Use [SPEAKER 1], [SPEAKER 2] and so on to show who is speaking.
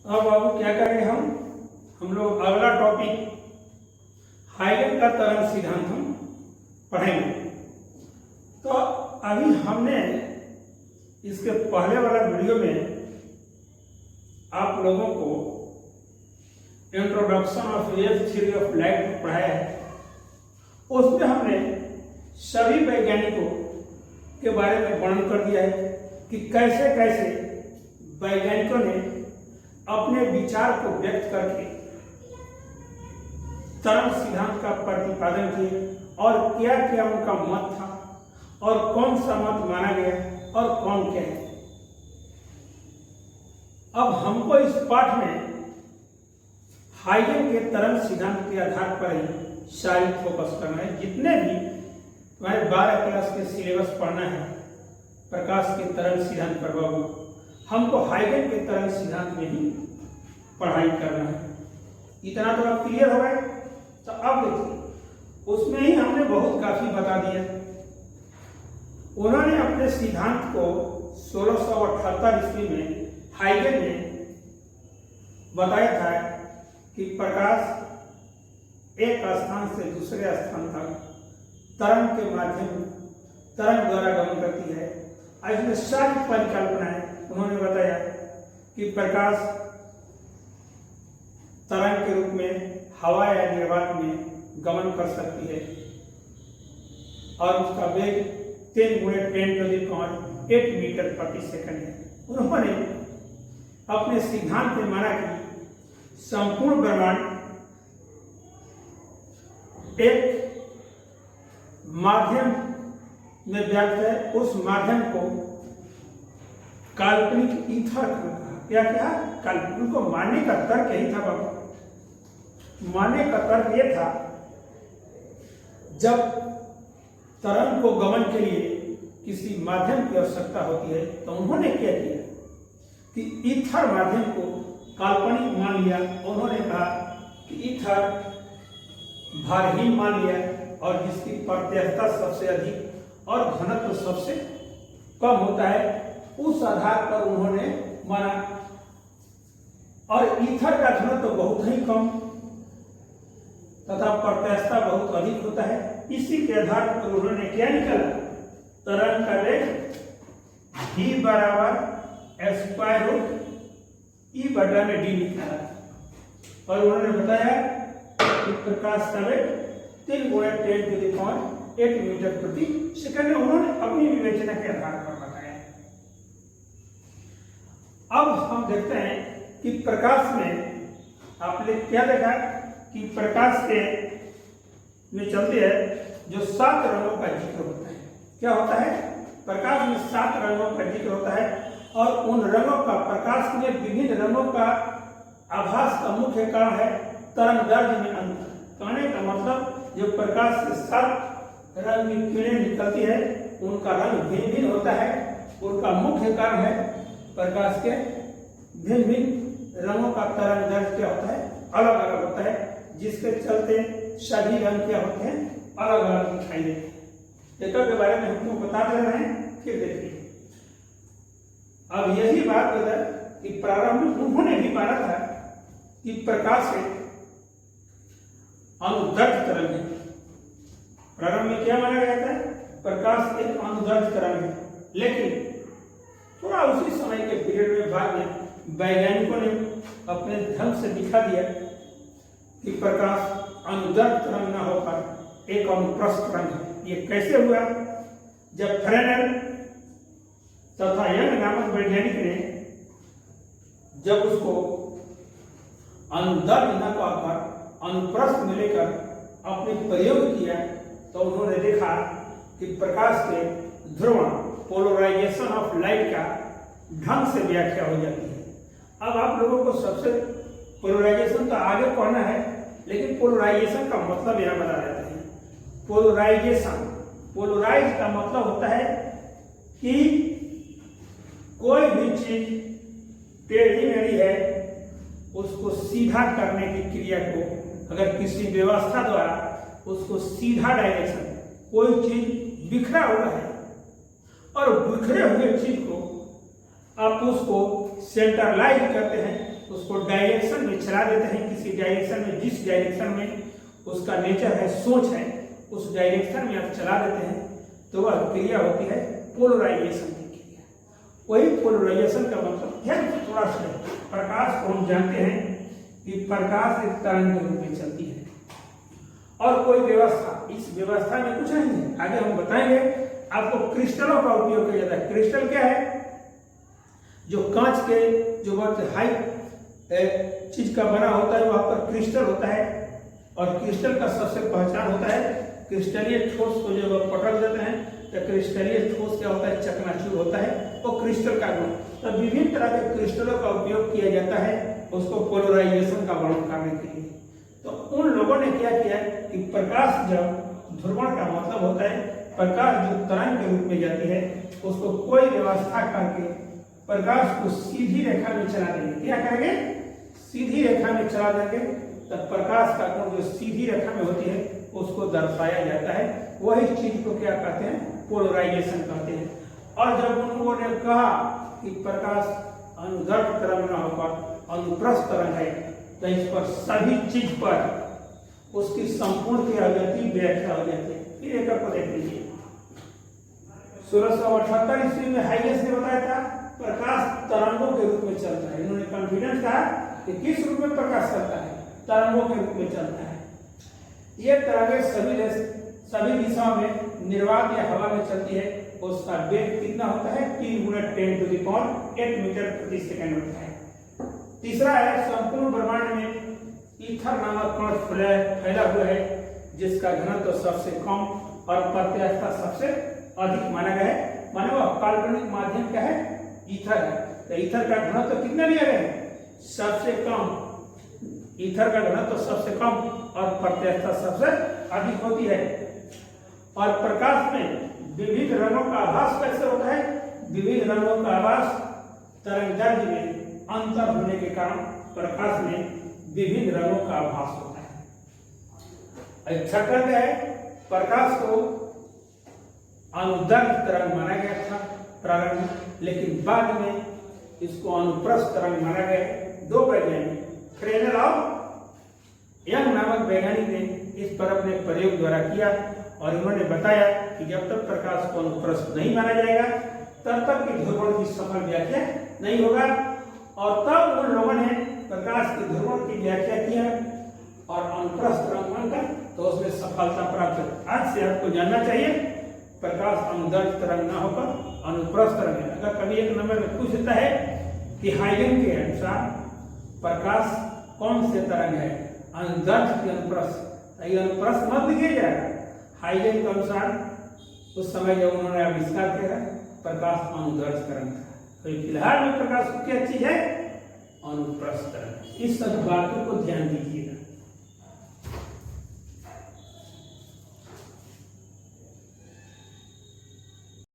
[SPEAKER 1] अब बाबू क्या करें हम लोग अगला टॉपिक हाइगन का तरंग सिद्धांत हम पढ़ेंगे। तो अभी हमने इसके पहले वाला वीडियो में आप लोगों को introduction of wave theory of light पढ़ाया है। उसमें हमने सभी वैज्ञानिकों के बारे में वर्णन कर दिया है कि कैसे कैसे वैज्ञानिकों ने अपने विचार को व्यक्त करके तरंग सिद्धांत का प्रतिपादन किए और क्या क्या उनका मत था और कौन सा मत माना गया और कौन क्या है। अब हमको इस पाठ में हाइगन के तरंग सिद्धांत के आधार पर ही सारी फोकस करना है। जितने भी हमारे 12 क्लास के सिलेबस पढ़ना है प्रकाश के तरंग सिद्धांत पर बाबू, हमको हाइगन के तरंग सिद्धांत में ही पढ़ाई करना है। इतना तो अब क्लियर हो गया। तो अब देखिए उसमें ही हमने बहुत काफी बता दिया। उन्होंने अपने सिद्धांत को 1678 ईस्वी में हाइगन ने बताया था कि प्रकाश एक स्थान से दूसरे स्थान तक तरंग के माध्यम तरंग द्वारा गमन करती है। इसमें सारी परिकल्पनाएं उन्होंने बताया कि प्रकाश तरंग के रूप में हवा या निर्वात में गमन कर सकती है और उसका वेग 10 × 10⁸ मीटर प्रति सेकंड है। उन्होंने अपने सिद्धांत में माना कि संपूर्ण ब्रह्मांड एक माध्यम में व्याप्त है। उस माध्यम को काल्पनिक ईथर कहा। क्या क्या काल्पनिक को मानने का तर्क यही था बाबू। मानने का तर्क यह था जब तरंग को गमन के लिए किसी माध्यम की आवश्यकता होती है तो उन्होंने क्या किया कि ईथर माध्यम को काल्पनिक मान लिया। उन्होंने कहा कि ईथर भारहीन मान लिया और जिसकी प्रत्यक्षता सबसे अधिक और घनत्व सबसे कम होता है उस आधार पर उन्होंने माना। और ईथर का घनत्व बहुत ही कम तथा प्रत्यक्षता बहुत अधिक होता है। इसी के आधार पर उन्होंने क्या निकाला, तरंग का वेग v √E/d निकाला और उन्होंने बताया कि प्रकाश का वेग 3 × 10⁸ मीटर प्रति सेकंड। उन्होंने अपनी विवेचना के आधार पर बताया। अब हम देखते हैं कि प्रकाश में आपने क्या देखा कि प्रकाश के में चलते हैं जो 7 रंगों का जिक्र होता है। क्या होता है, प्रकाश में 7 रंगों का जिक्र होता है और उन रंगों का प्रकाश में विभिन्न रंगों का आभास का मुख्य कारण है तरंग दैर्घ्य में अंतर। कहने का मतलब जो प्रकाश से 7 रंग की किरणें निकलती है उनका रंग भिन्न भिन्न होता है। उनका मुख्य कारण है प्रकाश के भिन्न भिन्न रंगों का तरंग दैर्घ्य क्या होता है, अलग अलग होता है, जिसके चलते सभी रंग क्या होते हैं, अलग अलग दिखाई देते हैं। एक के बारे में हमको बता दे रहे हैं। फिर देखिए अब यही बात है कि प्रारंभ में उन्होंने भी माना था कि प्रकाश एक अनुदैर्घ्य तरंग है। प्रारंभ में क्या माना गया था, प्रकाश एक अनुदैर्घ्य तरंग है। लेकिन थोड़ा उसी समय के पीरियड में बाद में वैज्ञानिकों ने अपने ढंग से दिखा दिया कि प्रकाश अनुदैर्घ्य तरंग न होकर एक अनुप्रस्थ तरंग है। ये कैसे हुआ, जब फ्रेनेल तथा यंग नामक वैज्ञानिक ने जब उसको अनुदैर्घ्य न पाकर अनुप्रस्थ में लेकर अपने प्रयोग किया तो उन्होंने देखा कि प्रकाश के ध्रुवण पोलराइजेशन ऑफ लाइट का ढंग से व्याख्या हो जाती है। अब आप लोगों को सबसे पोलराइजेशन तो आगे पढ़ना है, लेकिन पोलराइजेशन का मतलब यहां बता देते हैं। पोलराइजेशन, पोलराइज का मतलब होता है कि कोई भी चीज टेढ़ी मेढ़ी है उसको सीधा करने की क्रिया को अगर किसी व्यवस्था द्वारा उसको सीधा डायरेक्शन, कोई चीज बिखरा हुआ है और बिखरे हुए चीज को आप उसको सेंट्रलाइज करते हैं उसको डायरेक्शन में चला देते हैं, किसी डायरेक्शन में, जिस डायरेक्शन में उसका नेचर है, सोच है, उस डायरेक्शन में आप चला देते हैं तो वह क्रिया होती है पोलराइजेशन की क्रिया। वही पोलराइजेशन का मतलब क्या, थोड़ा सा प्रकाश को हम जानते हैं कि प्रकाश एक तरंग के रूप में चलती है और कोई व्यवस्था, इस व्यवस्था में कुछ नहीं है, आगे हम बताएंगे। आपको क्रिस्टलों का उपयोग किया जाता है। क्रिस्टल क्या है, जो कांच के, जो बहुत हाई चीज का बना होता है वहां पर क्रिस्टल होता है, और क्रिस्टल का सबसे पहचान होता है क्रिस्टलीय ठोस को जब आप पटक देते हैं तो क्रिस्टलीय ठोस क्या होता है, चकनाचूर होता है, वो क्रिस्टल का गुण। तो विभिन्न तरह के क्रिस्टलों का उपयोग किया जाता है उसको पोलराइजेशन का वर्णन करने के लिए। तो उन लोगों ने क्या किया कि प्रकाश, जब ध्रुवण का मतलब होता है प्रकाश जो तरंग के रूप में जाती है, उसको कोई व्यवस्था करके प्रकाश को सीधी रेखा में चला देंगे। क्या करेंगे, सीधी रेखा में चला देंगे, तब प्रकाश का कोण जो सीधी रेखा में होती है उसको दर्शाया जाता है। वही चीज को क्या कहते हैं, पोलराइजेशन कहते हैं। और जब उन लोगों ने कहा कि प्रकाश अनुदैर्घ्य तरंग न होकर अनुप्रस्थ तरंग है, तो इस पर सभी चीज पर उसकी संपूर्ण क्या हो जाती है, व्याख्या हो जाती है। फिर एक को देख लीजिए, 1678 ईस्वी में हाइगेंस ने बताया था प्रकाश तरंगों के रूप में चलता है। इन्होंने कॉन्फिडेंस कहा कि किस रूप में प्रकाश चलता है, तरंगों के रूप में चलता है। ये तरंगें सभी दिशाओं में निर्वात या हवा में चलती है। उसका वेग कितना होता है, 3 × 10⁸ मीटर प्रति सेकंड होता है। तीसरा है, संपूर्ण ब्रह्मांड में ईथर नामक कण फैला हुआ है, जिसका घनत्व सबसे कम और प्रत्यास्थता सबसे अधिक माना गया है। माने वह काल्पनिक माध्यम क्या है, ईथर है। तो ईथर का घनत्व कितना लिया गया है, सबसे कम। ईथर का घनत्व सबसे कम और प्रत्यास्थता सबसे अधिक होती है। और प्रकाश में विविध रंगों का आभास कैसे होता है, विविध रंगों का आभास तरंगदैर्घ्य में अंतर होने के कारण प्रकाश में विभिन्न रंगों का आभास होता है। छठा है, प्रकाश को अनुदैर्घ्य तरंग माना गया था प्रारंभ में, लेकिन बाद में इसको अनुप्रस्थ तरंग माना गया। 2 वैज्ञानिक, फ्रेनेल और यंग नामक वैज्ञानिक ने इस पर अपने प्रयोग द्वारा किया और उन्होंने बताया कि जब तक प्रकाश को अनुप्रस्थ नहीं माना जाएगा तब तक कि ध्रुवण की सफल व्याख्या नहीं होगा। और तब उन लोगों ने प्रकाश के ध्रुवण की व्याख्या किया और अनुप्रस्थ तरंग मानकर तो उसमें सफलता प्राप्त हुई। आज से आपको जानना चाहिए प्रकाश अनुदैर्घ्य तरंग न होकर अनुप्रस्थ तरंग है। अगर कभी एक नंबर में पूछ देता है कि हाइगेन के अनुसार प्रकाश कौन से तरंग है, अनुदैर्घ्य की अनुप्रस्थ, ये अनुप्रस्थ मत लिखिए जाएगा। हाइगेन के अनुसार उस समय जब उन्होंने आविष्कार किया प्रकाश अनुदैर्घ्य तरंग था। तो फिलहाल में प्रकाश क्या चीज है, अनुप्रस्थ तरंग। इस सब बातों को ध्यान